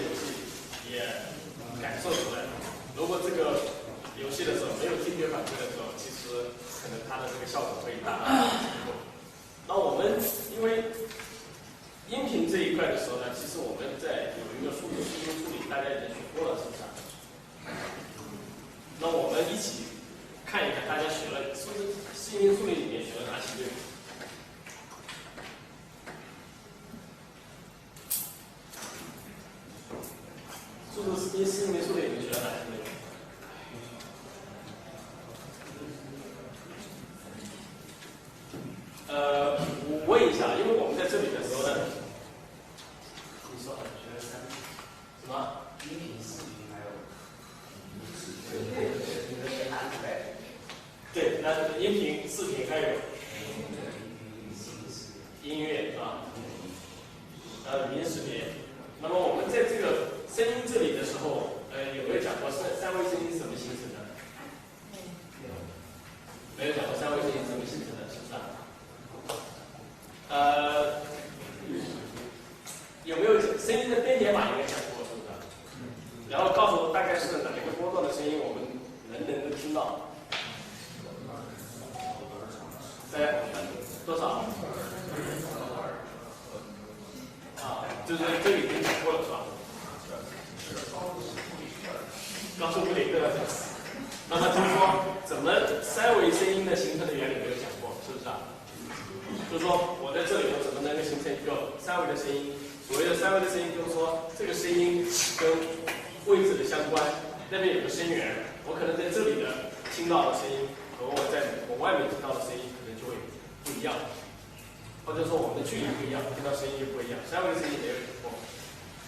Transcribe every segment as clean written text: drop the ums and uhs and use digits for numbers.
游戏也感受出来了。如果这个游戏的时候没有听觉反馈的时候，其实可能它的这个效果会达到结果。那我们因为音频这一块的时候呢，其实我们在有一个数字视听处理，大家已经学过了，是不是？那我们一起看一看，大家学了数字视听处理里面学了哪些内容？数字视听处理里面学了哪些内容？我问一下，因为我们在这里的时候呢，你说学了什么？音频、视频还有对，那音频、视频还有音乐是吧？语音识别。那么我们在这个声音这里的时候，有没有讲过三维声音是怎么形成的？没有讲过三维声音是怎么形成的，是不是？有没有声音的编解码应该讲过，是不是？然后告诉我大概是哪一个波段的声音，我们能够听到？在多少？就是这里已经讲过了，是吧？高速物理对吧？那么就是说，怎么三维声音的形成的原理没有讲过，是不是啊？就是说我在这里，我怎么能够形成一个三维的声音？所谓的三维的声音，就是说这个声音跟位置的相关，那边有个声源，我可能在这里的听到的声音和我在我外面听到的声音可能就会不一样，或者说我们的距离不一样，听到声音就不一样。三维的声音没有讲过。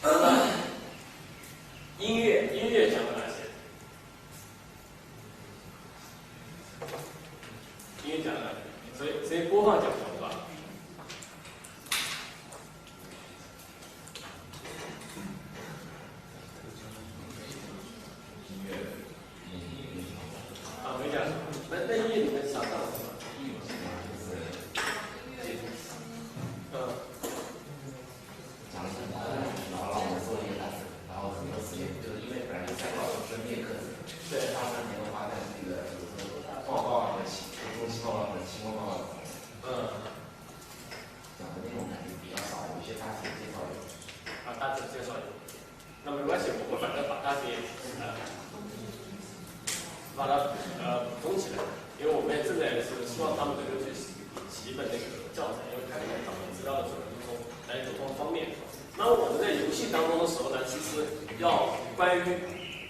那么音乐讲了哪些？音乐讲了哪些？所以播放讲过是吧？没讲。那音乐里面想到了什么？然后让我们做一个单子，然后很多时间就是因为本来就在考试专业课程，对，大3年的话，在这个有时候报告啊和中期报告和期末报告，讲的内容感觉比较少，有一些大体介绍有。大致介绍有。那没关系，我们反正把它给把它补充起来，因为我们正在是希望他们能够去写一本那个教材，因为看找资料的时候来沟通方便。那我们在游戏当中的时候呢，其实要关于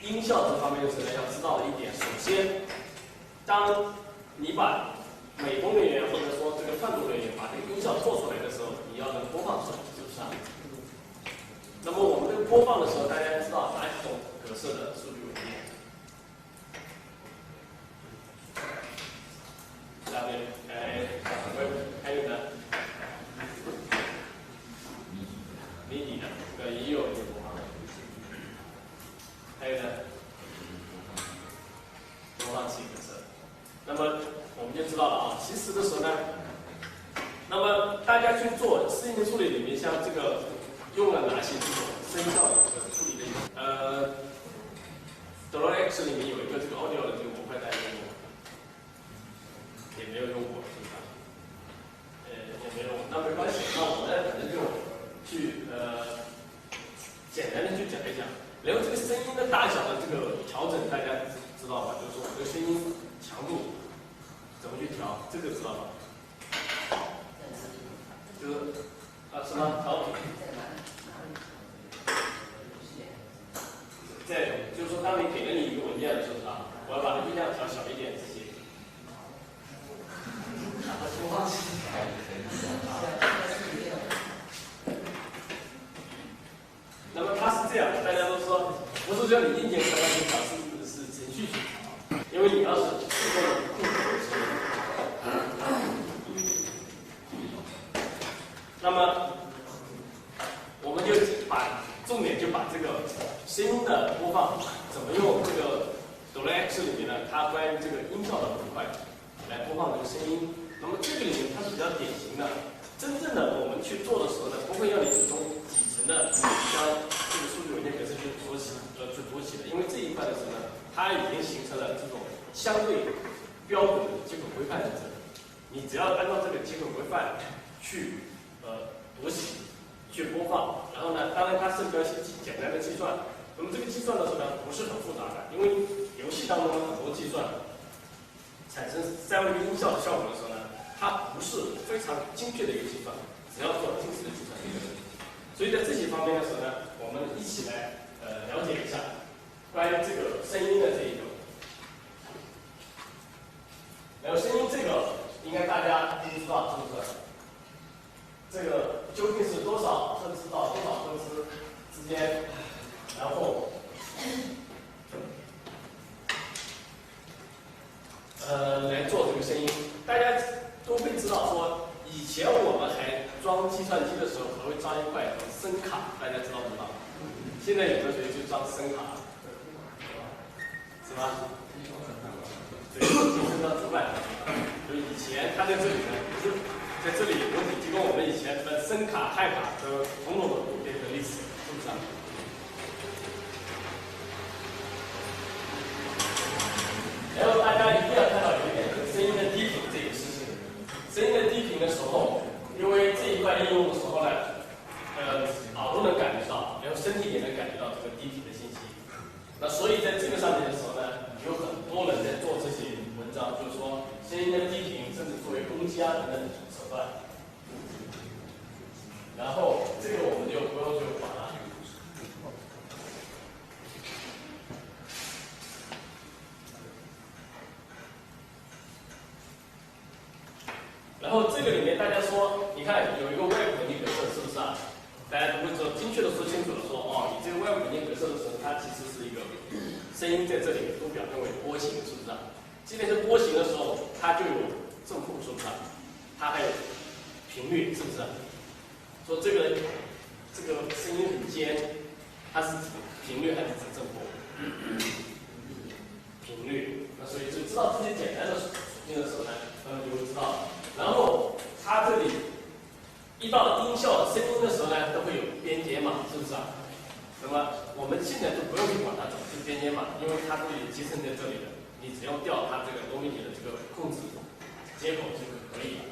音效这方面的时候呢，要知道的一点，首先，当你把美工人员或者说这个创作人员把这个音效做出来的时候，你要能播放出来，是不是啊？那么我们这个播放的时候，大家知道哪几种格式的数据文件？下面还有呢？MIDI 的，这个也有播放。还有呢？播放器格式。那么我们就知道了啊，其实的时候呢，那么大家去做视听处理里面，像这个用了哪些这种声效的这个处理的？DrawX 里面有一个这个 audio 的这个模块，大家用过？也没有用过，是不是？也没有用，那没关系，那我们反正就去简单的去讲一讲，然后这个声音的大小的这个调整，大家知道吧？就是说我这个声音强度怎么去调，这个知道吧？就是什么调频？就是说，当你给了你一个文件的时候啊，我要把它音量调小一点，这些。那么它是这样的，大家都说不是叫你硬件开发去调，是程序去调，因为你要是自动的控制的时候，那么我们就把重点就把这个声音的播放怎么用这个 DrawX 里面呢，它关于这个音效的板块来播放这个声音。那么这个里面它是比较典型的，真正的我们去做的时候呢，不会要你从底层的将这个数据文件格它已经形成了这种相对标准的接口规范在这里。你只要按照这个接口规范去读写、去播放，然后呢，当然它是个简单的计算。那么这个计算的时候呢，不是很复杂的，因为游戏当中的很多计算产生三维音效的效果的时候呢，它不是非常精确的一个计算，只要做精确的计算就可以。所以在这些方面的时候呢，我们一起来了解一下关于这个声音的这一个。然后声音这个应该大家都知道，是不是？这个究竟是多少赫兹到多少赫兹之间，然后来做这个声音，大家都会知道说，以前我们还装计算机的时候，还会装一块声卡，大家知道不知道？现在有的学就装声卡，是吧？对，就是装主板。就以前它在这里呢，不是在这里有提供我们以前的声卡、氦卡的种种的普遍的历史，是不是啊？然后大家一定要看到有一点，就是声音的低频这个事情。声音的低频的时候，因为这一块应用的时候呢，耳朵能感觉到，然后身体也能感觉到这个低频的信息。那所以在这个上面的时候呢，有很多人在做这些文章，就是说声音的低频，甚至作为攻击啊等等手段。然后这个我们就不用去管了。然后这个里面大家说，你看有一个外部肯定格式，是不是啊？大家都会说精确的说清楚了，说哦，你这个外部肯定格式的时候，它其实是一个声音在这里都表现为波形，是不是啊？即便是波形的时候，它就有正负，是不是啊？它还有频率，是不是啊？说这个声音很尖，它是指频率还是指正负？频率。那所以就知道这些简单的属性的时候呢，就会知道。然后它这里一到音效声音的时候呢，都会有编解码，是不是啊？那么我们现在就不用去管它怎么去编解码，因为它都已经集成在这里了，你只要调它这个多媒体的这个控制接口就可以了。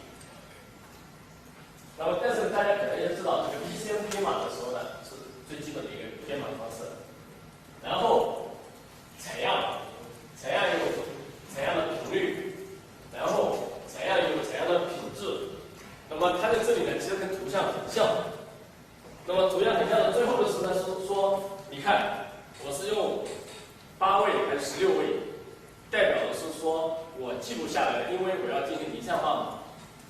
那么但是大家可能要知道，这个 PCM 编码的时候呢，是最基本的一个编码方式。然后采样有采样的频率，然后采样有采样的品质。那么它在这里呢，其实跟图像很像。那么图像很像的最后的时候呢，是说，你看我是用8位还是16位，代表的是说我记录下来的，因为我要进行离散化嘛，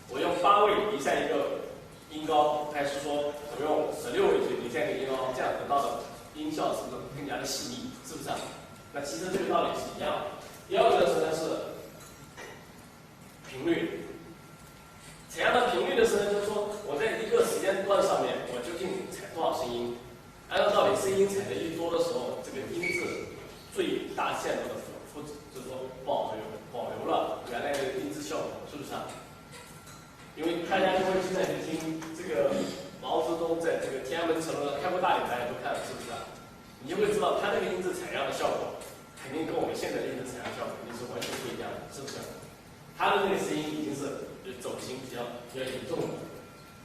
我用8位离散一个音高，还是说我用16位去离散一个音高，这样得到的音效是不是更加的细腻？是不是啊？那其实这个道理是一样的。第二个的时候呢是频率。采样的频率的时候，就是说我在一个时间段上面，我究竟采多少声音？按照道理，声音采的越多的时候，这个音质最大限度的就是说保留了原来的音质效果，是不是啊？因为大家就会经常去听这个毛泽东在这个天安门城楼开国大典，大家都看了，是不是啊？你就会知道他那个音质采样的效果，肯定跟我们现在的音质采样效果肯定是完全不一样的，是不是？他的那个声音已经是走形比较严重的。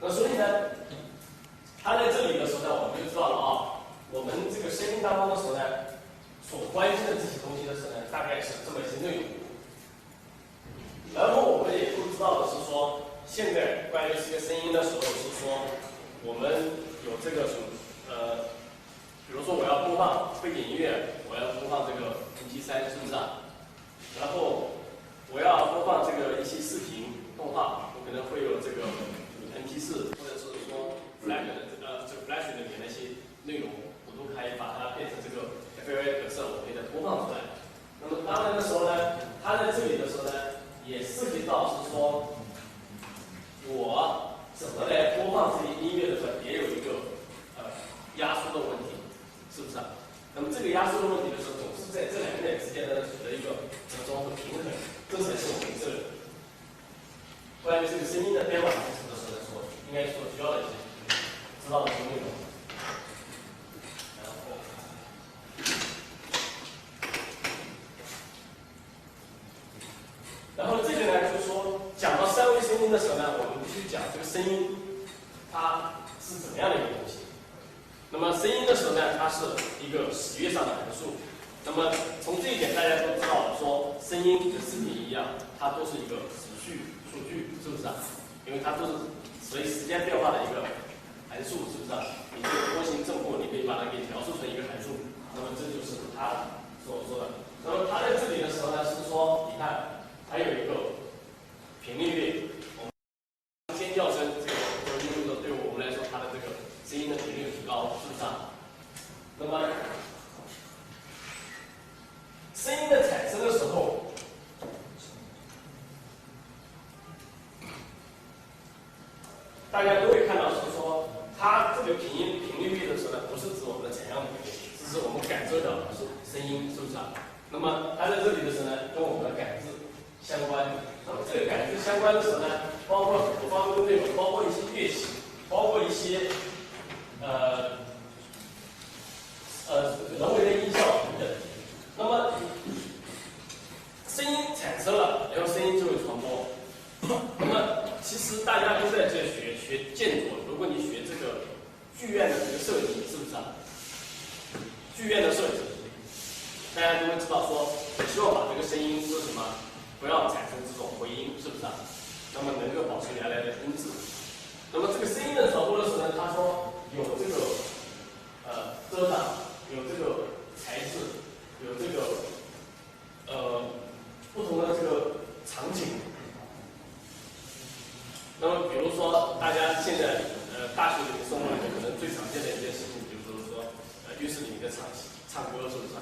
那所以呢，他在这里的时候呢，我们就知道了啊，我们这个声音当中的时候呢，所关心的这些东西的时候呢，大概是这么一些内容。然后我们也都知道的是说，现在关于这个声音的时候是说，我们有这个比如说我要播放背景音乐，我要播放这个 MP3，是不是啊？然后我要播放这个一些视频动画，我可能会有这个 MP4，或者是说 Flash 里面那些内容，我都可以把它变成这个 FLA 格式，我可以再播放出来。那么当然的时候呢，它在这里的时候呢，也涉及到是说，我怎么来播放这些音乐的时候，也有一个压缩的问题，是不是啊？那么这个压缩的问题的时候，总是在这两点之间呢取得一个折中和平衡，这才是我们这个关于这个声音的编码方式的时候来说，应该所需要的一些知道的一些内容。然后它是一个时乐上的函数。那么从这一点大家都知道，说声音跟视频一样，它都是一个持续数据，是不是啊？因为它都是随时间变化的一个函数，是不是啊？你这个波形正负，你可以把它给描述成一个函数。那么这就是它所说的。那么它在这里的时候呢，是说，你看，还有一个频率列，尖叫声，这个意味着对我们来说，它的这个声音的频率很高，是不是啊？那么声音的产生的时候，大家都会看到是说，它这个频率列的时候呢，不是指我们的采样频率，是指我们感受到的声音，是不是啊？那么它在这里的时候呢，跟我们的感知相关。那么这个感知相关的时候呢，包括很多方面的内容，包括一些乐器，包括一些人为的音效等等。那么声音产生了，然后声音就会传播。那么其实大家都在这学建筑，如果你学这个剧院的这个设计，是不是啊？剧院的设计，大家都会知道说，希望把这个声音是什么，不要产生这种回音，是不是啊？那么能够保持原来的音质。那么这个声音的传播的时候呢，他说有这个遮挡，有这个材质，有这个不同的这个场景。那么比如说大家现在大学里面生活里面可能最常见的一件事情，就是说浴室里面在唱歌，是不是？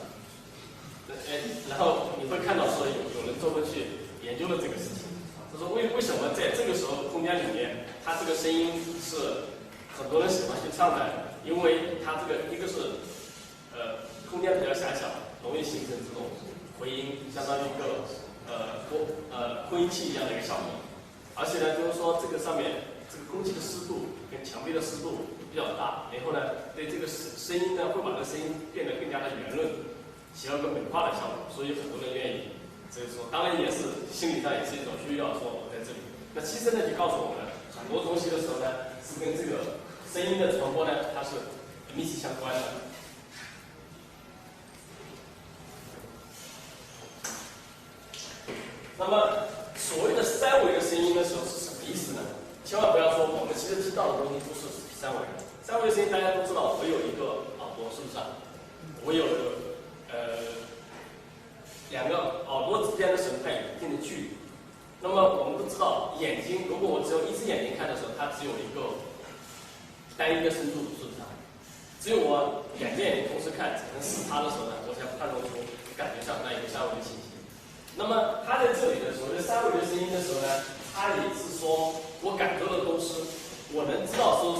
然后你会看到说有人专门去研究了这个事情。他说为什么在这个时候空间里面，它这个声音是很多人喜欢去唱的？因为它这个一个是空间比较狭小，容易形成这种回音，相当于一个扩音器一样的一个效果。而且呢，就是说这个上面这个空气的湿度跟墙壁的湿度比较大，然后呢，对这个声音呢会把这个声音变得更加的圆润，起到一个美化的效果，所以很多人愿意。所以说，当然也是心理上也是一种需要，说我在这里。那其实呢，就告诉我们很多东西的时候呢，是跟这个声音的传播呢，它是密切相关的。那么所谓的三维的声音的时候是什么意思呢？千万不要说我们其实听到的东西都是三维的。三维的声音大家都知道，我有一个耳朵，是不是啊？我有两个耳朵之间的绳它有一定的距离。那么我们都知道，眼睛如果我只有一只眼睛看的时候，它只有一个单一的深度，是不是啊？只有我两只眼睛同时看，产生视差的时候呢，我才判断出感觉上那一个三维的信息。那么它在这里的所谓的三维的声音的时候呢，它也是说我感受的都是我能知道说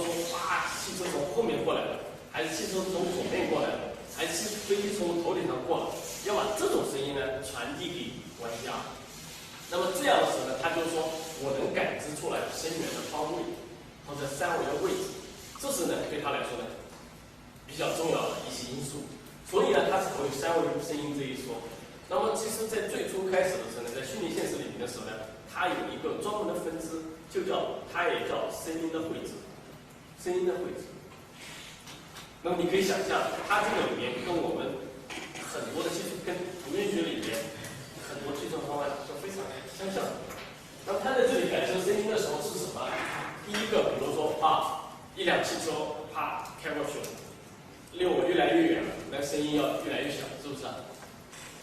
汽车从后面过来了，还是汽车从左面过来了，还是飞机从头顶上过了，要把这种声音呢传递给玩家。那么这样的时候呢，他就是说我能感知出来声源的方位或者三维的位置，这是呢对他来说呢比较重要的一些因素。所以呢，他才会有三维声音这一说。那么其实，在最初开始的时候呢，在虚拟现实里面的时候呢，它有一个专门的分支，它也叫声音的绘制，声音的绘制。那么你可以想象，它这个里面跟我们很多的技术，跟图形学里面很多计算方案是非常相像的。那么它在这里感受声音的时候是什么？第一个，比如说一辆汽车开过去了，离我越来越远了，那声音要越来越小，是不是啊？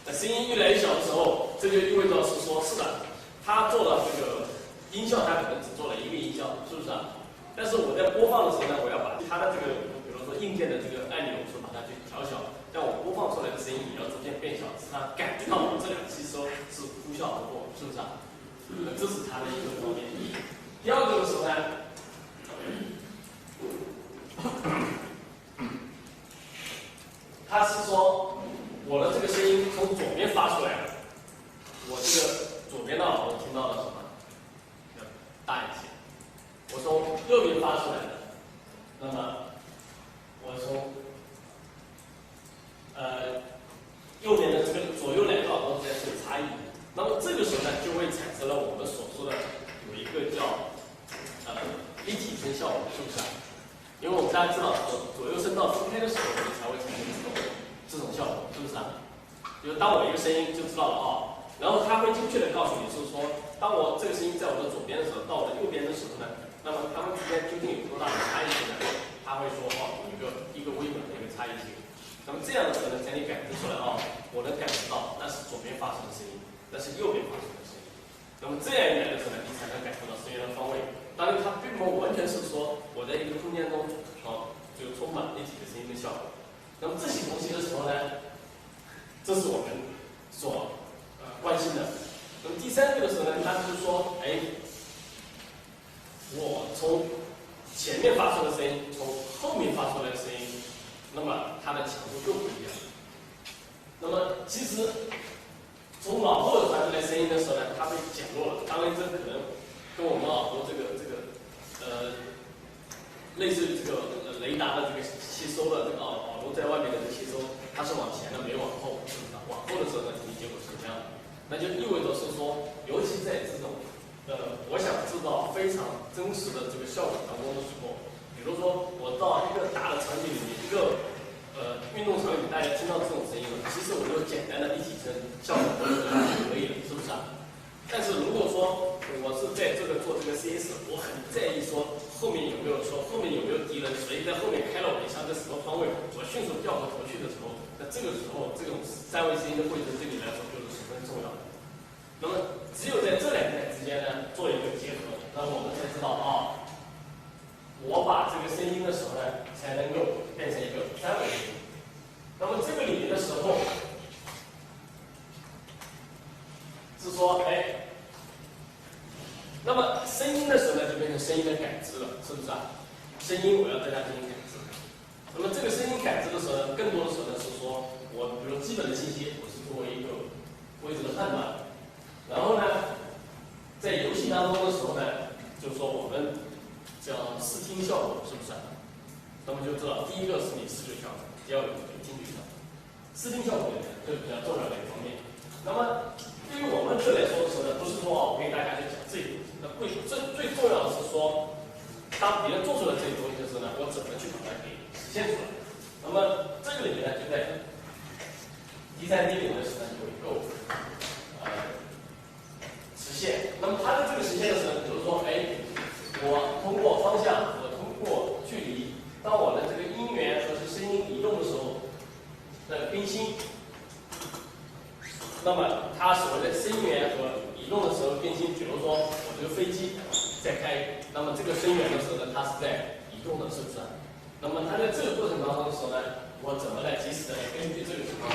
那声音越来越小的时候，这就意味着是说，是的，它做了这个音效，它可能只做了一个音效，是不是啊？但是我在播放的时候呢，我要把它的这个，比如说硬件的这个按钮，是把它去调小，让我播放出来的声音也要逐渐变小，使它感觉到我这辆汽车是呼啸而过，是不是啊？这是它的一个方面。第二个的时候呢，它是说我的这个声音从左边发出来了，我这个左边的耳朵听到了什么？要大一些。我从右边发出来的，那么我从右边的这个左右两个耳朵之间是有差异的。那么这个时候呢，就会产生了我们所说的有一个叫立体声效果，是不是啊？因为我们大家知道左右声道分开的时候，你才会产生这种效果，是不是啊？就是当我一个声音就知道了啊，然后它会精确的告诉你，就是说，当我这个声音在我的左边的时候，到我的右边的时候呢，那么它们之间究竟有多大的差异性呢？它会说哦，有一个微妙的一个差异性。那么这样的时候呢，才你感知出来哦，我能感知到那是左边发出的声音，那是右边发出的声音。那么这样一来的时候呢，你才能感受到声音的方位。当然，它并不完全是说我在一个空间中就充满立体的声音的效果。那么这些东西的时候呢，这是我们所关心的。那么第三个的时候呢，它就是说，哎，我从前面发出的声音，从后面发出来的声音，那么它的强度又不一样。那么其实从脑后传出来声音的时候呢，它被减弱了。当然，这可能跟我们耳朵类似于这个雷达的这个吸收的这个耳朵在外面的这个吸收，它是往前的，没往后，是不是？往后的时候呢，你结果是这样的，那就意味着是说，尤其在这种我想制造非常真实的这个效果当中的时候，比如说我到一个大的场景里面，一个运动场里面，大家听到这种声音了，其实我就简单的一体声效果就可以了，是不是啊？但是如果说我是在这个做这个 CS， 我很在意说后面有没有敌人，谁在后面开了我一枪在什么方位，我迅速掉头去的时候，那这个时候这种三维声音的绘制对你来说就是十分重要的。那么只有在这两点之间呢做一个结合，那我们才知道啊，我把这个声音的时候呢，才能够变成一个三维声音。那么这个里面的时候。是说，哎，那么声音的时候呢，就变成声音的感知了，是不是啊？声音我要对它进行感知。那么这个声音感知的时候呢，更多的时候呢是说，我比如基本的信息，我是作为一个规则的判断。然后呢，在游戏当中的时候呢，就是说我们叫视听效果，是不是啊？那么就知道，第一个是你视觉效果，第二个就是听觉效果。视听效果呢，这是比较重要的一方面。那么对于我们这来说的时候呢，不是说我给大家去讲这些东西，那最重要的是说，当别人做出了这些东西的时候呢，我怎么去把它给实现出来？那么这个里面呢，就在第三点里面的时候呢，有一个实现。那么它的这个实现的时候，比如说，哎，我通过方向，我通过距离，当我的这个音源和声音移动的时候的更新。那么它所谓的声源和移动的时候变新，比如说我这个飞机在开，那么这个声源的时候呢，它是在移动的，是不是？那么它在这个过程当中的时候呢，我怎么来及时的根据这个情况，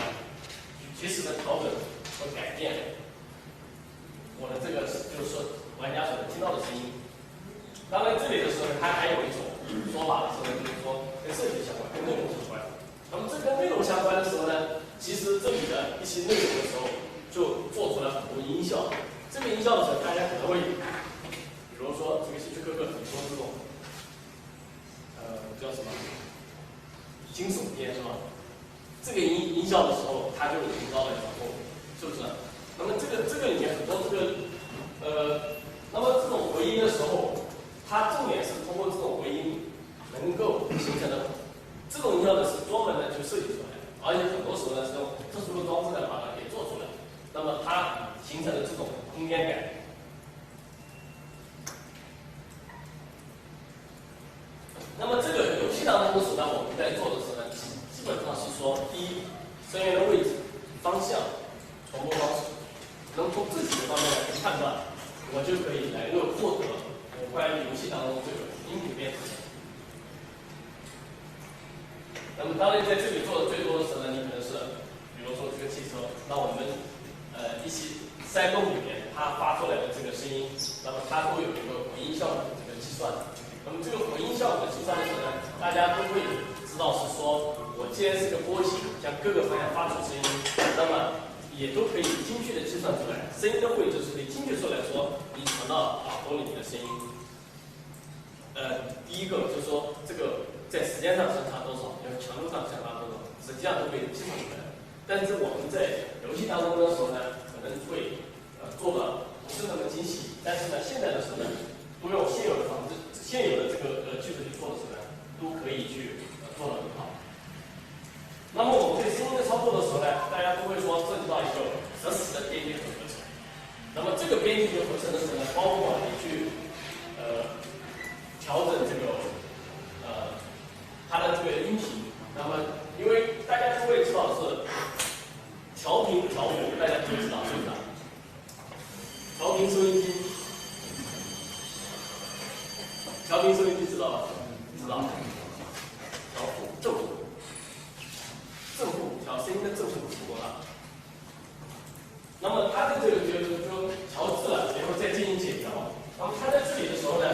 及时的调整和改变我的这个就是说玩家所能听到的声音。当然这里的时候呢，它还有一种说法的时候呢，就是说跟设计相关，跟内容相关。那么这跟内容相关的时候呢，其实这里的一些内容的时候，就做出了很多音效。这个音效的时候，大家可能会，比如说这个希区柯克很多这种，叫什么惊悚片是吧？这个音效的时候，它就有很高的掌控，是不是？那么这个里面很多这个那么这种回音的时候，它重点是通过这种回音能够形成的。这种音效呢是专门的去设计出来的，而且很多时候呢是用特殊的装置呢把它给做出来，那么它形成的这种空间感。那么这个游戏当中的时候呢，我们在做的时候呢，基本上是说，第一，声源的位置、方向、传播方式，能从这几个方面来判断，我就可以来获得我关于游戏当中这个音频编辑。那么当然在这里做的最多的时候呢，你可能是，比如说这个汽车，那我们一些山洞里面它发出来的这个声音，那么它都有一个回音效果的这个计算。那么这个回音效果的计算的时候呢，大家都会知道是说，我既然是个波形，向各个方向发出声音，那么也都可以精确的计算出来。声音的位置是可以精确出来说，你传到耳朵里面的声音。第一个就是说这个在时间上相差多少，要强度上相差多少，实际上都可以计算出来的。但是我们在游戏当中的时候呢，可能会做的不是那么精细，但是呢，现在的时候呢，都用现有的方式、现有的这个技术去做的时候呢，都可以去做得很好。那么我们对声音的操作的时候呢，大家都会说涉及到一个实时的编辑和合成。那么这个编辑和合成的时候呢，包括你去调整这个它的这个音频。那么因为大家都会知道是调频调幅，大家都知道是不是？调频收音机，调频收音机知道吧？知道。调幅正负，正负调声音的正负是多大？那么它的这个就调制了，然后再进行检调。那么它在这里的时候呢，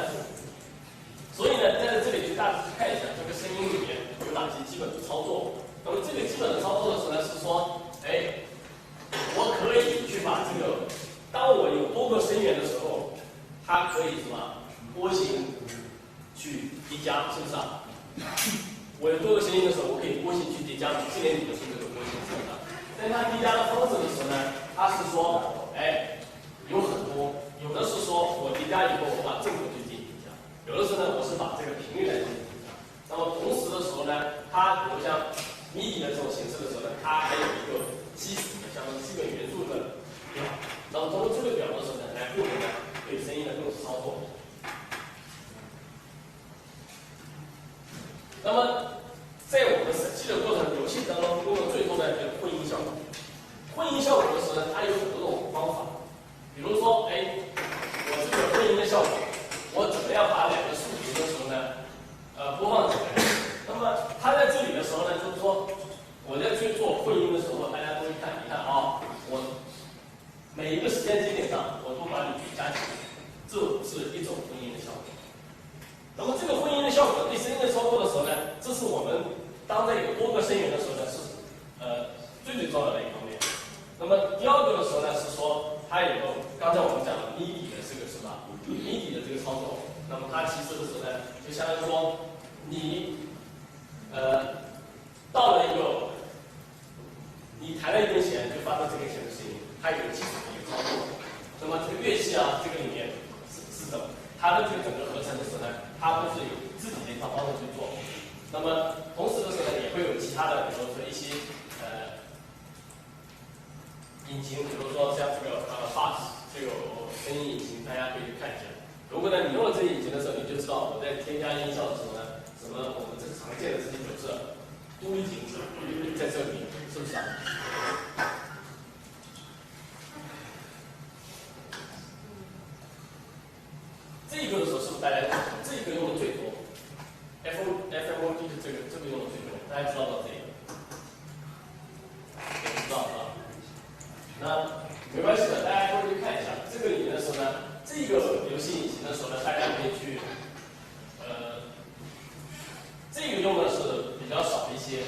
所以呢，在这里就大致看一下这个声音里面有哪些基本的操作。那么这个基本的操作的时候呢，是说，我可以去把这个，当我有多个声源的时候，它可以什么波形去叠加，是不是啊？我有多个声音的时候，我可以波形去叠加，这里你们是这个波形，是不是？但它叠加的方式的时候呢，它是说，有很多，有的是说我叠加以后，我把正负去进行叠加，有的时候呢，我是把这个频率来进行叠加。那么同时的时候呢，它比如像MIDI的这种形式的时候呢，它还有一个基础的相当基本元素的表。然后通过这个表的时候呢，来获得呢对声音的各种操作。那么在我们审计的过程游戏当中用的最多的就是混音效果。混音效果的时候呢，它有很多种方法。比如说，我这个混音的效果，我怎么样把两个竖频的时候呢，播放起来？那么它在这里的时候呢，就是说我在去做混音的时候，大家都会看，你看啊，我每一个时间节点上，我都把你加起来，这是一种混音的效果。那么这个混音的效果对声音的操作的时候呢，这是我们当在有多个声源的时候呢，是最重要的一方面。那么第二个的时候呢，是说它有个刚才我们讲的 MIDI 的这个是吧 ？MIDI 的这个操作，那么它其实的时候呢，就相当于说你到了一个你弹了一根弦就发出这根弦的声音，它有基础的一个操作。那么这个乐器啊，这个里面是怎么？它的这个整个合成的时候呢，它都是有自己的一套方式去做。那么同时的时候呢，也会有其他的，比如说一些引擎，比如说像这个Bass 这个声音引擎，大家可以去看一下。如果呢你用了这个引擎的时候，你就知道我在添加音效的时候呢，什么我们这个常见的这些就是都已经在这里，是不是啊？这个的时候是不是大家这个用的最多 ？FMOD 的这个用的最多，大家知道这个？也知道是吧？那没关系的，大家都去看一下这个里面的时候呢，这个游戏引擎的时候呢，大家可以去这个用的是比较少一些，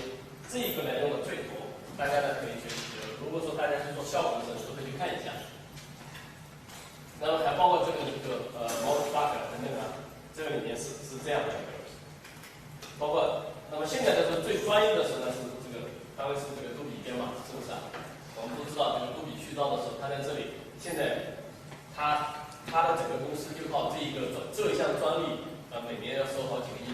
这个呢用的最多，大家呢可以去如果说大家去做效果的时候，都可以去看一下。那么还包括这个Multibug等等啊，这个里面是这样的一个，包括那么现在的最专业的时候呢是这个，当然是这个杜比编码，是不是啊？我们都知道这个杜比去噪的时候，它在这里，现在它的整个公司就靠这一项专利，每年要收好几个亿。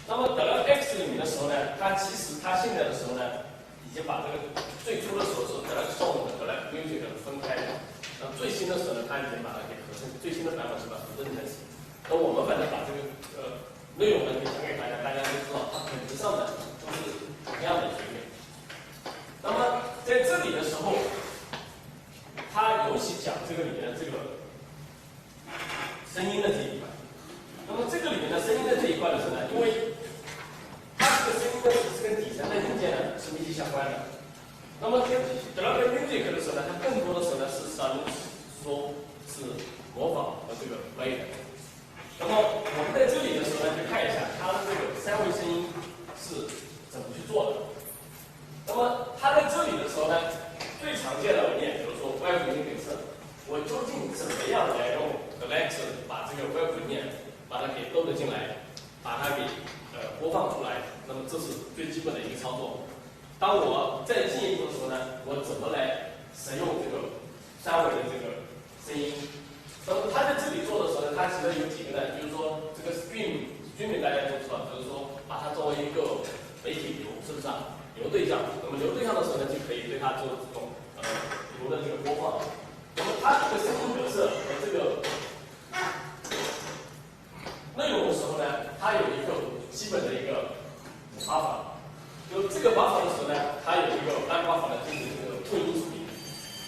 那么德莱 X 里面的时候呢，其实它现在的时候呢，已经把这个最初的时候是德莱 Sound 和德莱 Music 分开的。那最新的时候呢，它已经把它给合成，最新的版本是把它合成在一起。那我们反正把这个内容呢，可以讲给大家，大家都知道它本质上呢都是同样的学位。那么在这里的时候，它尤其讲这个里面的这个声音的这一块。那么这个里面的声音的这一块的时候呢，因为它这个声音呢是跟底层的硬件呢是密切相关的。那么跟德莱 Music 的时候呢，它更多的时候呢是说是模仿和这个 play 的。那么我们在这里的时候呢，去看一下它的这个三维声音是怎么去做的。那么它在这里的时候呢，最常见的文件，比如说外部音给色，我究竟怎么样来用 Alexa 把这个外部文件把它给load进来，把它给播放出来？那么这是最基本的一个操作。当我再进一步的时候呢，我怎么来使用这个三维的这个声音那么它在这里做的时候呢，它其实有几个呢，就是说这个 stream 大家都知道，就是说把它作为一个媒体流，是不是啊？流对象。那么流对象的时候呢，就可以对它做这种流的这个播放。那么它这个声音格式和这个内容的时候呢，它有一个基本的一个buffer。就这个 buffer 的时候呢，它有一个按 buffer 来进行这个混音处理。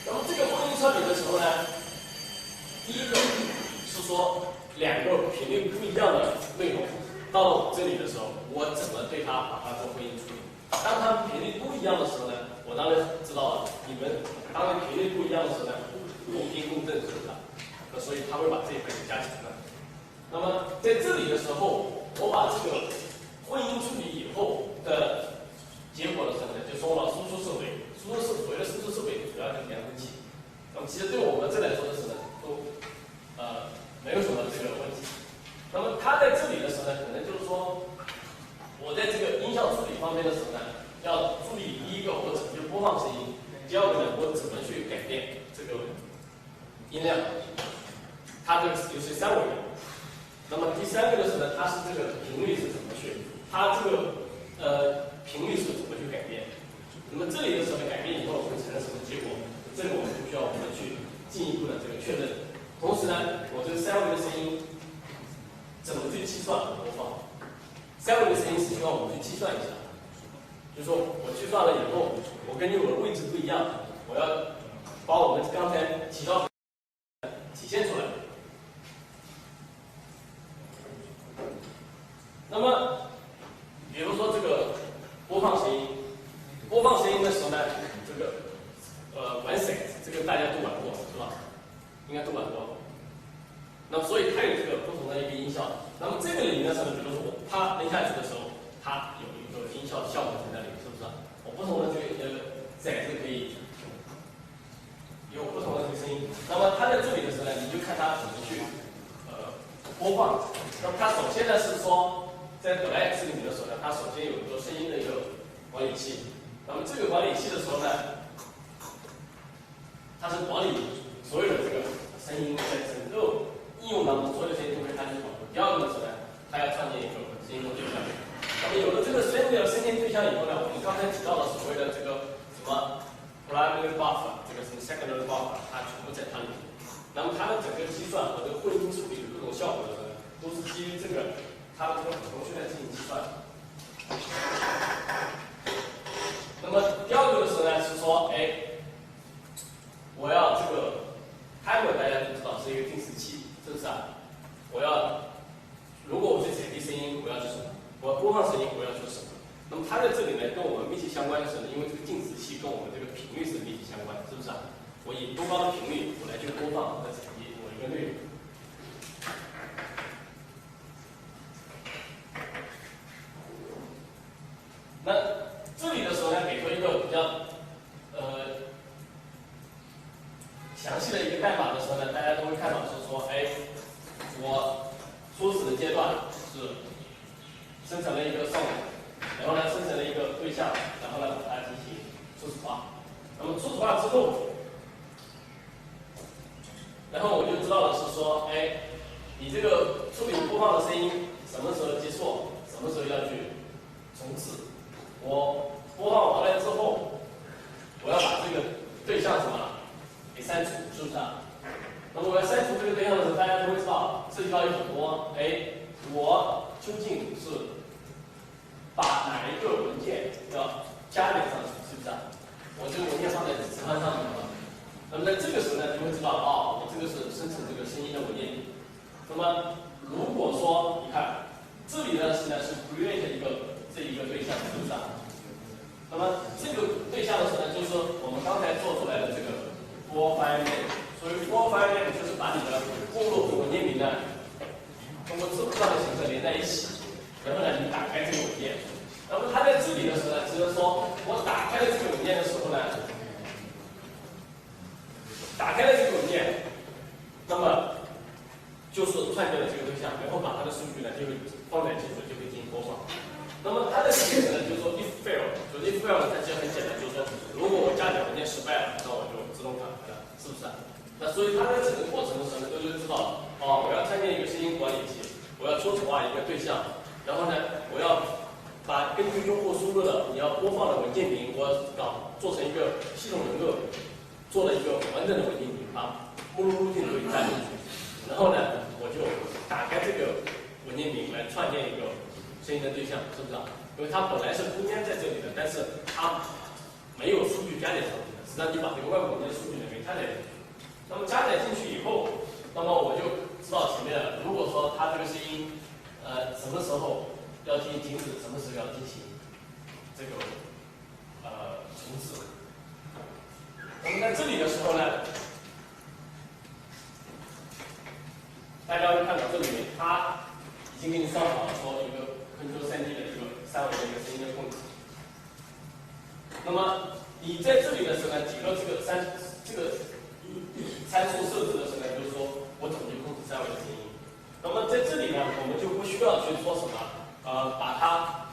那么这个混音处理的时候呢，第一个是说两个频率不一样的内容到这里的时候，我怎么对它把它做混音处理？当它们频率不一样的时候呢，我当然知道了，你们当然频率不一样的时候呢，共频共振是不是？那所以它会把这一块给加强的。那么在这里的时候，我把这个混音处理以后的结果的时候呢，就说了输出设备，所谓的输出设备主要就是扬声器。那么其实对我们这来说的是呢，都没有什么这个问题。那么它在这里的时候呢，可能就是说，我在这个音效处理方面的时候呢，要注意第一个我怎么去播放声音，第二个呢我怎么去改变这个音量，它这个就是三维的。那么第三个的时候呢，它是这个频率是怎么去，它这个频率是怎么去改变。那么这里的时候呢，改变以后会产生什么结果？这个我们就需要我们去进一步的这个确认。同时呢，我这个三维的声音怎么去计算播放？三维的声音是需要我们去计算一下，就是说我计算了以后，我根据我的位置不一样，我要把我们刚才提到的体现出来。那么，比如说这个播放声音，播放声音的时候呢，这个玩骰子，这个大家都玩过是吧？应该都玩过。那么所以它有这个不同的一个音效。那么这个里面的时候，比如说它扔下去的时候，它有一个音效效果在那里，是不是？我不同的这个骰子可以有不同的这个声音。那么它在这里的时候呢，你就看它怎么去播放。那么它首先呢是说，在本来这里面的时候呢，它首先有一个声音的一个管理器。那么这个管理器的时候呢，它是管理所有的这个声音在整个应用当中所有的声音都可以它去管控。第二个的时候呢，它要创建一个声音的对象。那么有了这个声音对象以后呢，我们刚才提到的所谓的这个什么 primary buffer， 这个什么 secondary buffer， 它全部在它里面。那么它的整个计算和这个混音处理的各种效果的时候呢，都是基于这个它的这个普通训练进行计算。那么第二个的时候呢，是说，我要这个 timer 大家都知道是一个定时器，是不是啊？如果我去采集声音，我要去什么？我要播放声音，我要做什么？那么它在这里呢，跟我们密切相关的是呢，因为这个定时器跟我们这个频率是密切相关，是不是啊？我以多高的频率，我来去播放和采集我一个内容。那这里的时候呢，给出一个比较详细的一个代码的时候呢，大家都会看到是说，我初始的阶段是生成了一个 song， 然后呢生成了一个对象，然后呢把它进行初始化。那么初始化之后，然后我就知道了是说，你这个处理播放的声音什么时候结束，什么时候要去重置。我播放完了之后，我要把这个对象什么给删除，是不是啊？那么我要删除这个对象的时候，大家都会知道涉及到有很多，我究竟是把哪一个文件要加点上去，是不是啊？我这个文件放在直盘上面了。那么在这个时候呢，就会知道我这个是生成这个声音的文件。那么如果说你看这里呢是 create 这一个对象，是不是啊？那么这个对象的时候呢，就是我们刚才做出来的这个 for file name。所以 for file name 就是把你的目录和文件名呢，通过字符上的形式连在一起，然后呢，你打开这个文件。那么它在这里的时候呢，只能说我打开了这个文件的时候呢，那么就是串接了这个对象，然后把它的数据呢就会放在基础就会进行播放。那么它的形式呢，就是说 if fail， 就是 if fail 它其实很简单，就是说如果我加载文件失败了，那我就自动返回了，是不是？那所以它在整个过程的时候呢，都就知道了。哦，我要创建一个声音管理器，我要戳化一个对象，然后呢，我要把根据用户输入的你要播放的文件名，我做成一个系统能够做了一个完整的文件名，把目录路径可以带进去。然后呢，我就打开这个文件名来创建一个声音的对象，是不是啊？因为它本来是空间在这里的，但是它没有数据加载上去的。实际上，你把这个外部文件数据呢给加载进去。那么加载进去以后，那么我就知道前面了。如果说它这个声音，什么时候要进行停止，什么时候要进行这个重置。那么在这里的时候呢，大家会看到这里面它已经给你算好了说一个 Control 3D 的一个三维的一个声音的控制。那么你在这里的时候呢，几个这个参数设置的时候呢，就是说我怎么去控制三维的声音。那么在这里呢，我们就不需要去说什么把它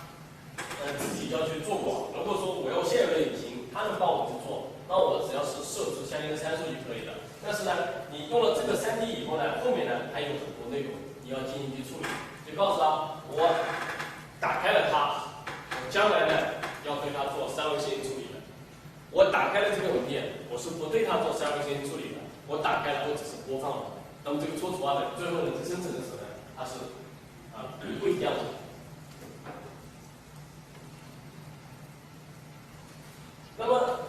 自己要去做广。如果说我用现有的引擎，它能帮我去做，那我只要是设置相应的参数就可以了。但是呢，你用了这个3D 以后呢，后面呢还有很多内容你要进行去处理。就告诉他，我打开了它，我将来呢要对它做三维声音处理的。我打开了这个文件，我是不对它做三维声音处理的。我打开了，我只是播放了。那么这个戳除化的最后的生成的时候呢，它是不一样的。那么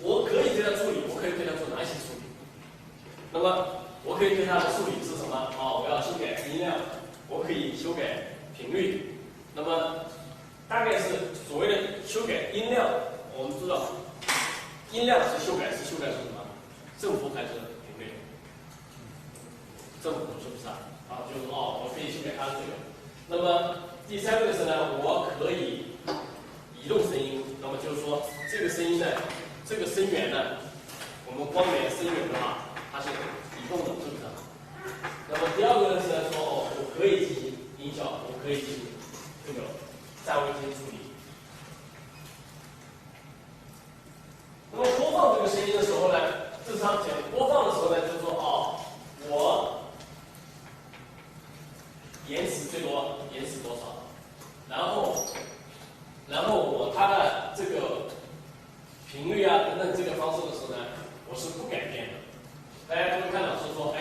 我可以对它处理，我可以对它做哪些处理？那么我可以对它的处理是什么？我要修改音量，我可以修改频率。那么大概是所谓的修改音量，我们知道音量是修改什么？振幅还是频率？振幅是不是啊？就是我可以修改它的这个。那么第三个是呢，我可以移动声音。那么就是说这个声音呢，这个声源呢，我们光源声源的话，它是移动的，是不是？那么第二个呢是说我可以进行音效，我可以进行这个三维声音处理。那么播放这个声音的时候呢，正常讲播放的时候呢，就是说我延迟最多延迟多少，然后我它的这个频率等等这个方式的时候呢，我是不改变的。大家都会看到是说，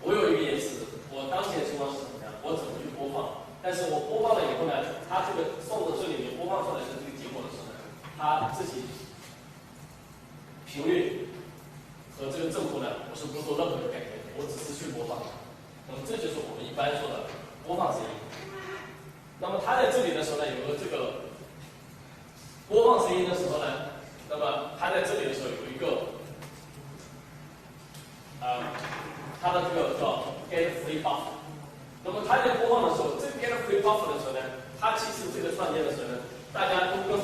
我有一个延迟，我当前的情况是怎么样？我怎么去播放？但是我播放了以后呢，它这个送到这里面播放出来的这个结果的时候呢，它自己频率和这个振幅呢，我是不做任何的改变，我只是去播放。那么这就是我们一般说的播放声音。那么它在这里的时候呢，有个这个播放声音的时候呢，那么它在这里的时候有一个它的这个叫 get free buffer。那么它在播放的时候，这个 get free buffer 的时候呢，它其实这个创建的时候呢，大家都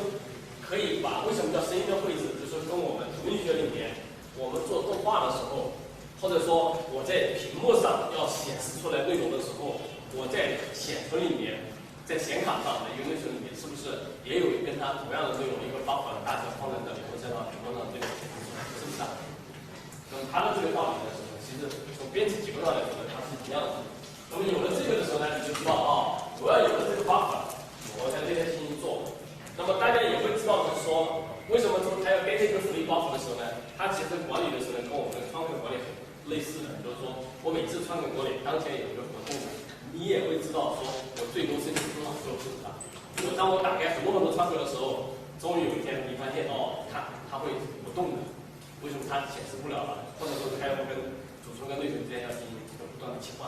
可以把为什么叫声音的绘制，就是跟我们图形学里面我们做动画的时候，或者说我在屏幕上要显示出来内容的时候，我在显存里面，在显卡上的一个内存里面，是不是也有跟它同样的内容一个 buffer 大致放在这里，或者到屏幕上这个显示出来，是不是啊？那么它的这个道理呢，其实从编辑结构上来说呢，它是一样的。那么有了这个的时候呢，你就知道我要有了这个 buffer， 我才对它进行做。那么大家也会知道是说，为什么说它要 get 一个 free buffer 的时候呢？它其实管理的时候呢，跟我们的窗口管理很类似的，就是说我每次窗口管理当前有一个活动，你也会知道说我最多申请多少个，是不是啊？如果当我打开很多窗口的时候，终于有一天你发现它会不动的，为什么它显示不了了？或者说它要跟主存跟内存之间要进行这个不断的切换。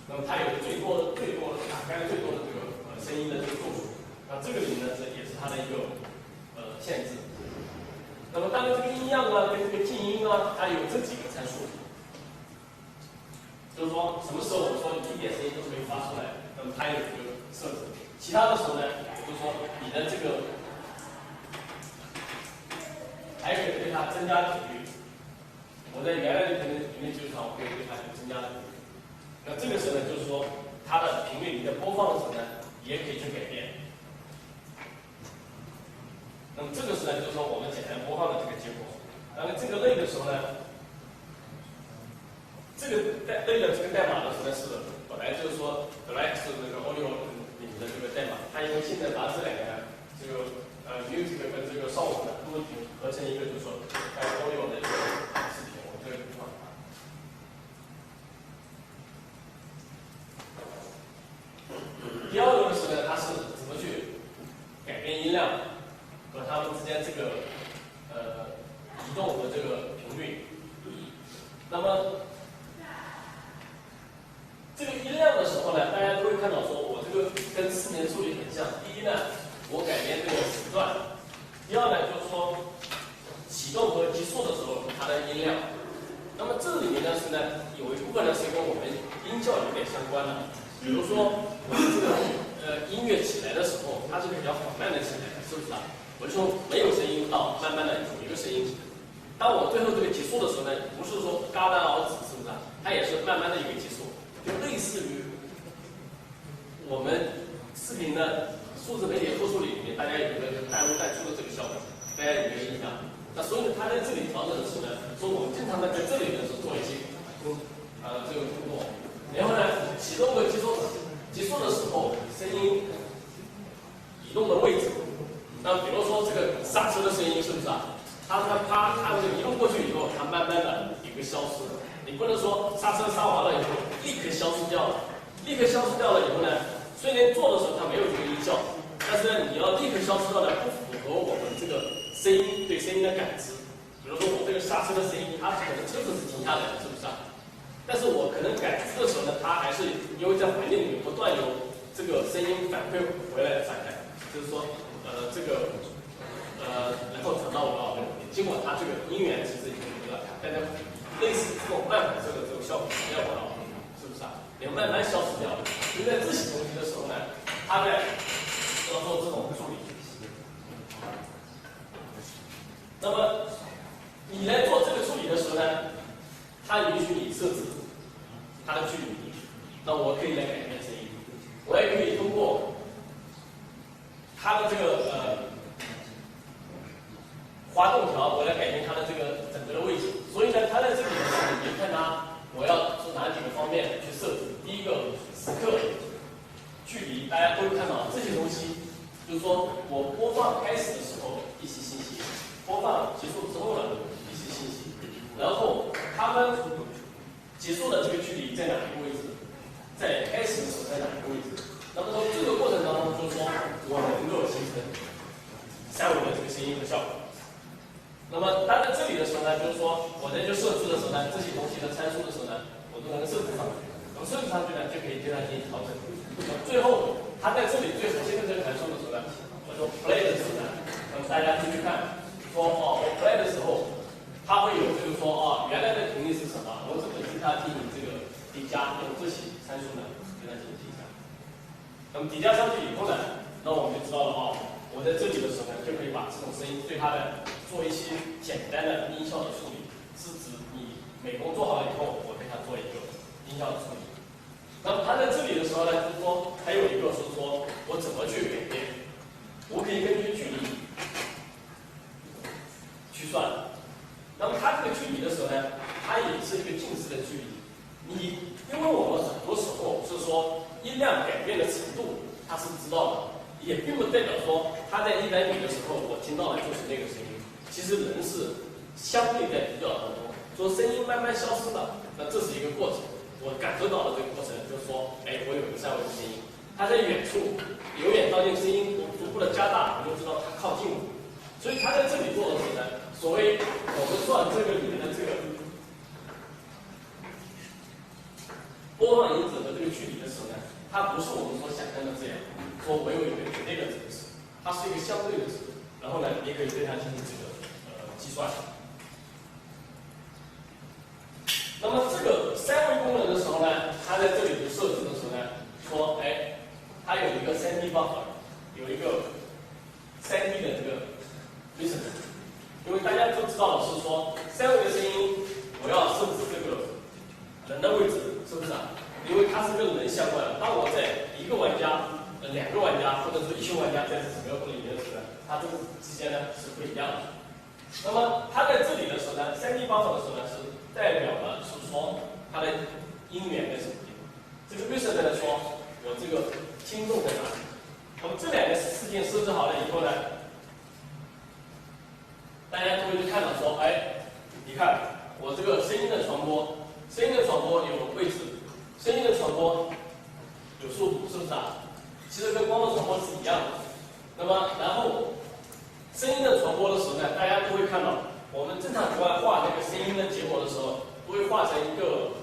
那么它有最多的打开最多的这个声音的这个构数，那这个里面呢也是它的一个限制。那么当然这个音量跟这个静音它有这几个参数，就是说什么时候我说你一点声音都可以发出来，那么它有一个设置。其他的时候呢，就是说你的这个还可以对它增加频率。我在原来的里面基础上，我可以对它增加频率。那这个时候呢，就是说它的频率你在播放的时候呢，也可以去改变。那么这个是呢，就是说我们简单播放的这个结果。那么这个类的时候呢，现在把这两个这个music 跟这个 sound 呢都合成一个，就是说audio 的一个视频，我这个地方。第二个就是呢，它是怎么去改变音量和它们之间这个移动的这个频率。那么这个音量的时候呢，大家都会看到说，我这个跟视频处理很像。第一呢，我改变这个时段；第二呢，就是说启动和急速的时候它的音量。那么这里面呢是呢有一部分呢是跟我们音效有点相关的，比如说我们这个音乐起来的时候，它是比较缓慢的起来的，是不是啊？我就从没有声音到慢慢的有一个声音。当我最后这个结束的时候呢，不是说戛然而止，是不是啊？它也是慢慢的一个结束，就类似于我们视频的数字媒体后处理里面，大家有一个带入带出的这个效果，大家有没有印象？那所以它在这里调整的时候呢，说我们经常在这里呢是做一些这个动作，然后呢启动和结束的时候，声音移动的位置。那比如说这个刹车的声音，是不是啊？它这个移动过去以后，它慢慢的有个消失。你不能说刹车刹完了以后立刻消失掉了，立刻消失掉了以后呢，虽然做的时候它没有这个音效，但是呢你要立刻消失掉呢，不符合我们这个声音对声音的感知。比如说我这个刹车的声音，它可能车子是停下来的，是不是啊？但是我可能感知的时候呢，它还是因为在环境里面不断有这个声音反馈回来的反馈，就是说然后传到我的耳朵里面，经过它这个音源其实已经有了，大家类似这种慢反射的这种效果没有我的耳朵里面，是不是啊？也慢慢消失掉了。因为在自习东西的时候呢，它在要做这种处理。那么你来做这个处理的时候呢，它允许你设置它的距离，那我可以来改变声音，我也可以通过它的这个滑动条，我来改变它的这个整个的位置。所以呢，它在这里的时候，你看它，我要从哪几个方面去设置？第一个时刻、距离，大家都会看到这些东西，就是说我播放开始的时候一些信息，播放结束之后呢一些信息，然后它们结束的这个距离在哪一个位置？在开始的时候在哪一个位置？那么从这个过程当中，就是说我能够形成三维的这个声音和效果。那么当然这里的时候呢，就是说我在做设置的时候呢，这些东西的参数的时候呢，我都能设置上去。能设置上去呢，就可以对它进行调整。最后它在这里最核心的这个函数的时候呢，我说 play 的时候呢，那么大家就去看，说我 play 的时候，它会有就是说原来的频率是什么？我怎么替它进行这个叠加？用这些参数呢，对它进行叠加。那么叠加上去以后呢，那我们就知道了我在这里的时候呢，就可以把这种声音对它的做一些简单的音效的处理，是指你美工做好了以后，我对它做一个音效的处理。那么它在这里的时候呢，就是说还有一个是说我怎么去改变，我可以根据距离去算。那么它这个距离的时候呢，它也是一个近似的距离。你因为我们很多时候是说音量改变的程度，它是知道的。也并不代表说他在100米的时候，我听到的就是那个声音。其实人是相对在比较当中，说声音慢慢消失了，那这是一个过程。我感受到的这个过程，就是说，我有一个三维的声音，它在远处，由远到近声音我逐步的加大，我就知道它靠近我。所以他在这里做的是呢，所谓我们算这个里面的这个播放音质和这个距离的时候呢，它不是我们所想象的这样。说我有一个绝对的值，它是一个相对的值，然后呢，也可以对它进行这个计算。那么这个三维功能的时候呢，它在这里的设置的时候呢，说它有一个3D buffer， 有一个3D 的这个 listener， 因为大家都知道的是说三维的声音，我要设置这个人的位置，是不是啊？因为它是跟人相关的。当我在一个玩家、2个玩家，或者说1群玩家在这个里面的时候呢，它这个之间呢是不一样的。那么它在这里的时候呢，3D buffer 的时候呢，是代表了是说它的音源在什么地方。这个 listener 呢说，我这个听众在哪里？那么这2个情设置好了以后呢，大家就会去看到说，哎，你看我这个声音的传播，声音的传播有位置，声音的传播有速度，是不是啊？其实跟光的传播是一样的。那么然后声音的传播的时候呢，大家都会看到，我们正常图案画那个声音的结果的时候，都会画成一个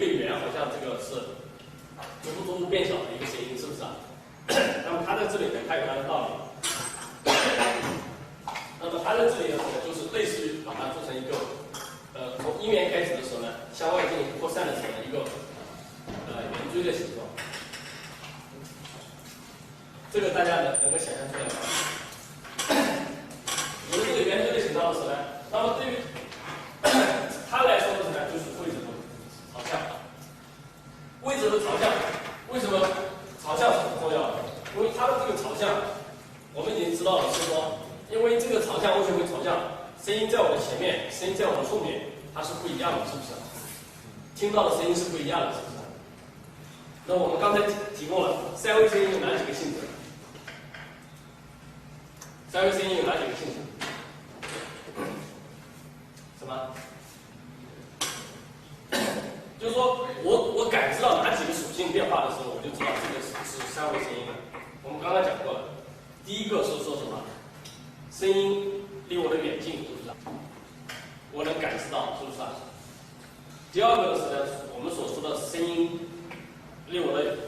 圆，好像这个是逐步变小的一个声音，是不是啊？那么它在这里呢，它有它的道理。那么它在这里的时候呢，就是类似于把它做成一个，从音源开始的时候呢，向外进行扩散的时候呢，一个圆锥的形状。这个大家能够想象出来吗？有了这个圆锥的形状的时候呢，那么对于它来说的呢，就是位置和朝向。位置和朝向，为什么朝向是很重要的？因为它的这个朝向，我们已经知道了，是说，因为这个朝向为什么会朝向？声音在我的前面，声音在我的后面，它是不一样的，是不是？听到的声音是不一样的，是不是？那我们刚才提供了三维声音有哪几个性质？三维声音有哪几个性质？什么？就是说我感知到哪几个属性变化的时候，我就知道这个是三维声音了。我们刚才讲过了，第一个是说什么？声音离我的远近，是不是？我能感知到，是不是？第二个是呢，我们所说的声音离我的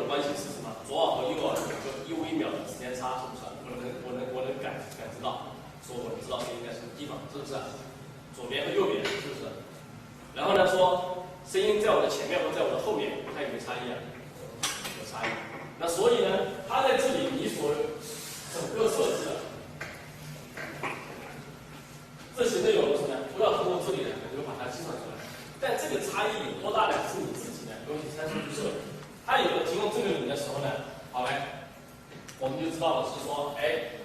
关系是什么？左耳和右耳有个1微秒的时间差，是不是？我能感知到，说我知道声音在什么地方，是不是？左边和右边，是不是？然后呢，说声音在我的前面或在我的后面，它有没有差异啊？有差异。那所以呢，它在这里你所整个设计的这些内容的时候呢，都要通过这里呢，能够把它计算出来。但这个差异有多大呢？是你自己呢用参数去设计。它有了提供这个理的时候呢，好嘞，我们就知道了是说，哎，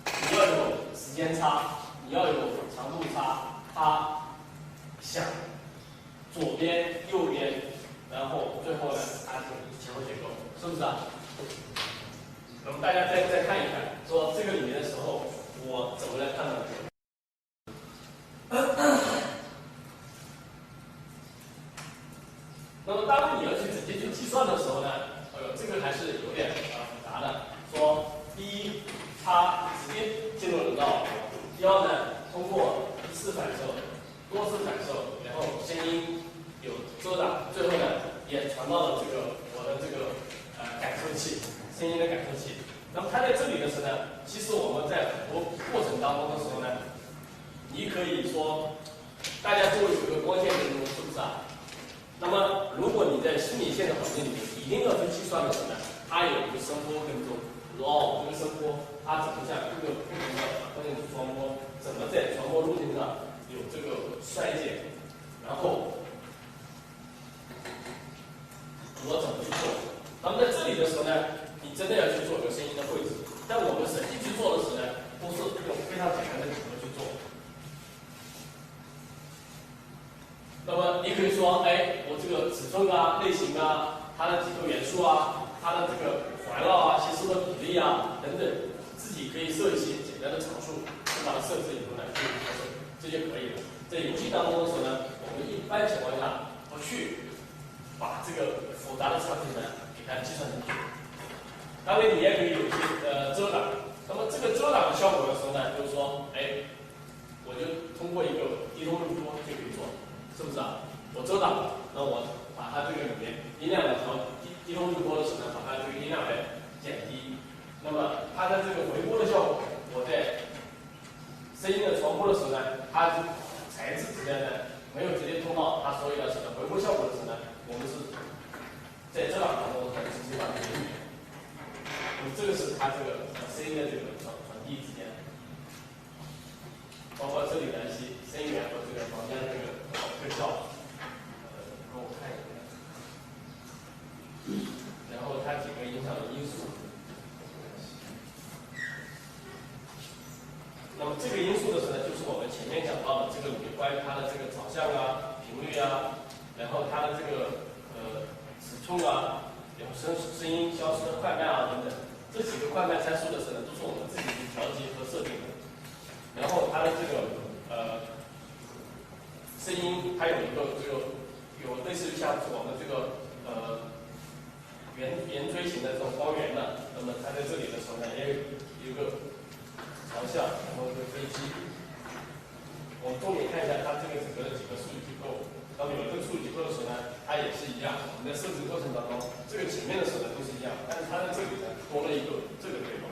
你要有时间差，你要有长度差。它想左边、右边，然后最后呢，它是前后结构，是不是啊？那么大家再看一看，说这个里面的时候，我怎么来判断？那么当你要去直接去计算的时候呢，这个还是有点复杂的。说第一，它直接进入人造；第二呢，通过一次反射、多次反射，然后声音有遮挡，最后呢也传到了我的感受器，声音的感受器。那么它在这里的时候呢，其实我们在很多过程当中的时候呢，你可以说，大家都有一个光线跟踪，是不是啊？那么如果你在虚拟线的环境里面一定要去计算的时候呢，它有一个声波跟踪。这个声波它怎么在各个不同的光线传播，怎么在传播路径上有这个衰减，然后我怎么去做？那么在这里的时候呢，你真的要去做一个声音的绘制，但我们实际去做的时候呢，都是用非常简单的理论去做。那么你可以说，哎，我这个尺寸啊、类型啊、它的几个元素啊、它的这个环绕啊、吸收的比例啊等等，自己可以设一些简单的常数，把它设置以后呢，这就可以了。在游戏当中的时候呢，我们一般情况下不去把这个复杂的场景呢给它计算进去。当然，你也可以有一些遮挡。那么这个遮挡的效果的时候呢，就是说，哎，我就通过一个低通滤波就可以做，是不是啊？我遮挡了，那我把它这个里面音量的调低通滤波的时候呢，把它这个音量来减低。那么它的这个回波的效果，我在声音的传播的时候呢，它材质之间呢没有直接通到它所有的回波效果的时候呢，我们是在遮挡当中很直接把它给避免。这个是它这个声音的这个传递之间，包括这里的一些声源和这个房间的这个特效，让我看一下，然后它几个影响的因素。那么这个因素的时候呢，就是我们前面讲到的这个里面关于它的这个朝向啊、频率啊，然后它的这个尺寸啊，有声音消失、快慢啊等等，这几个快慢参数的时候呢，都是我们自己去调节和设定的。然后它的这个声音，它有一个有类似于像我们这个圆锥形的这种光源的，那么它在这里的时候呢，也有一个朝向，然后一个飞机。我们重点看一下它这个整个的几个数据结构。当有了这个数据结构的时候呢，它也是一样。我们在设置过程当中，这个前面的时候呢都是一样，但是它在这里呢多了一个这个内容，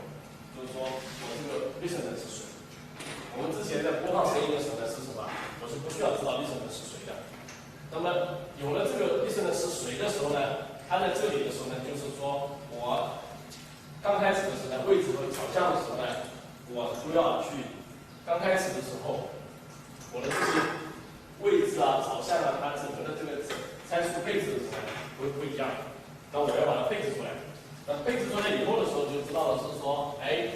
就是说我这个 listener 是谁。我们之前在播放声音的时候呢是什么？我是不需要知道 listener 是谁的。那么有了这个 listener 是谁的时候呢，它在这里的时候呢，就是说我刚开始的时候呢，位置和朝向的时候呢，我都要去刚开始的时候，我的这些位置啊、朝向啊，它整个的这个参数配置的时候呢，不一样。那我要把它配置出来。那配置出来以后的时候，就知道的是说，哎，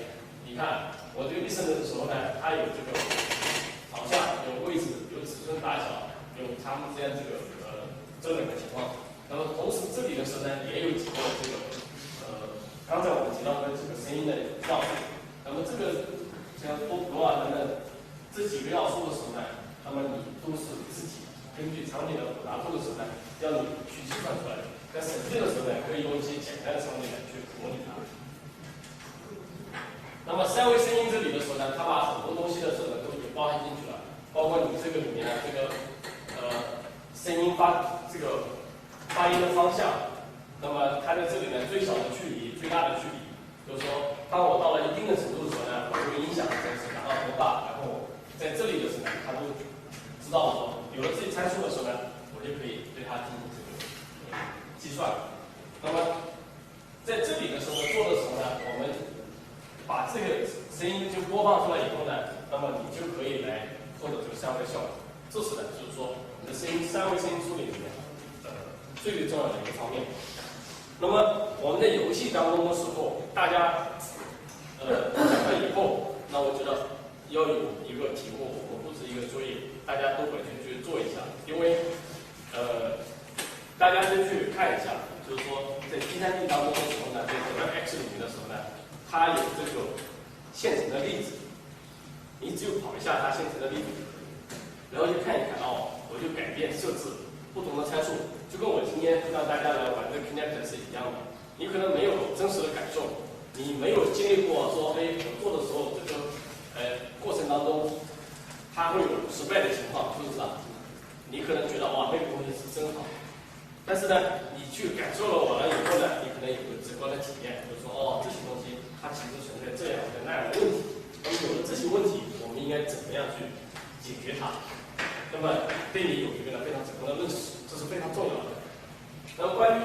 你看我这个 listener 的时候呢，它有这个朝向、有位置、有尺寸大小、有它们之间这个这两个情况。那么同时这里的时候呢，也有几个这个刚才我们提到的这个声音的要素。那么这个像多普啊等等这几个要素的时候呢，那么你都是自己根据场景的复杂度的时候呢，要你去计算出来的。在审计的时候呢，可以用一些简单的场景来去模拟它。那么三维声音这里的时候呢，它把很多东西的时候呢都已经包含进去了，包括你这个里面的这个声音发音的方向。那么它在这里呢，最小的距离、最大的距离，就是说，当我到了一定的程度的时候呢，我这个音响的是达到多大，然后在这里的时候呢，它都知道说，有了这些参数的时候呢，我就可以对它进行这个计算。那么在这里的时候呢，做的时候呢，我们把这个声音就播放出来以后呢，那么你就可以来获得这个三维效果。这是呢，就是说你的声音三维声音处理里面最重要的一个方面。那么我们在游戏当中的时候，大家讲了以后，那我觉得要有一个题目，我们布置一个作业，大家都回去做一下，因为大家先去看一下，就是说在第三季当中的时候呢，在整个 X 里面的时候呢，它有这个现成的例子，你只有跑一下它现成的例子，然后就看一看哦，我就改变设置不同的参数。就跟我今天让大家来玩这个 Connect 是一样的，你可能没有真实的感受，你没有经历过说，哎，我做的时候这个过程当中，它会有失败的情况，是不是啊？你可能觉得哇，那个东西是真好，但是呢，你去感受了完了以后呢，你可能有个直观的体验，就是说哦，这些东西它其实存在这样的那样的问题，那么有了这些问题，我们应该怎么样去解决它？那么对你有一个非常整个的认识，这是非常重要的。那么关于